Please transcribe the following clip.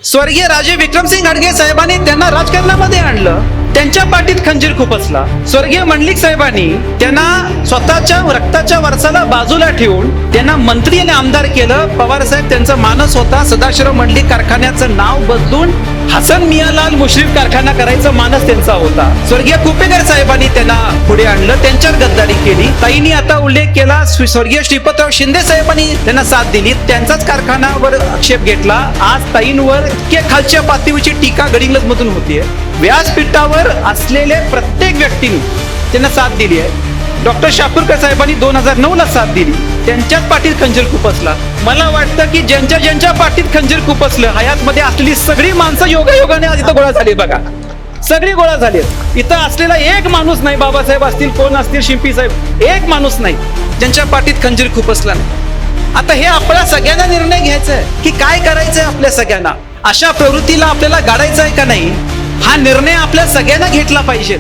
स्वर्गीय राजे विक्रमसिंग घाटगे साहेबांनी त्यांना राजकारणामध्ये आणलं. त्यांच्या पाठीत खंजीर खुपसला. स्वर्गीय मंडलिक साहेबांनी त्यांना स्वतःच्या रक्ताच्या वारसाला बाजूला ठेवून त्यांना मंत्री आणि आमदार केलं. पवार साहेब त्यांचा मानस होता सदाशिवराव मंडलिक कारखान्याचं नाव बदलून हसन मियालाल मुश्रीफ कारखाना करायचा मानस त्यांचा होता. स्वर्गीय कुपेकर साहेबांनी त्यांना पुढे आणलं, त्यांच्यावर गद्दारी केली. ताईंनी आता उल्लेख केला, स्वर्गीय श्रीपतराव शिंदे साहेबांनी त्यांना साथ दिली, त्यांचाच कारखान्यावर आक्षेप घेतला. आज ताईंवर इतक्या खालच्या पातळीवरची टीका गडिंग्लज मधून होतीये. व्यासपीठावर असलेले प्रत्येक व्यक्तीने त्यांना साथ दिली आहे. डॉक्टर शापूरकर साहेबांनी 2009 ला साथ दिली, त्यांच्याच पाठीत खंजीर खुपसला. मला वाटतं की ज्यांच्या पाठीत खंजीर खुपसलं हयातमध्ये असलेली सगळी माणसं योगायोगाने आज इथं गोळा झाली. बघा, सगळी गोळा झाली. इथं असलेला एक माणूस नाही, बाबासाहेब असतील, कोण असतील, शिंपी साहेब, एक माणूस नाही ज्यांच्या पाठीत खंजीर खुपसला नाही. आता हे आपल्या सगळ्यांना निर्णय घ्यायचा आहे की काय करायचंय. आपल्या सगळ्यांना अशा प्रवृत्तीला आपल्याला गाडायचं आहे का नाही, हा निर्णय आपल्या सगळ्यांना घेतला पाहिजे.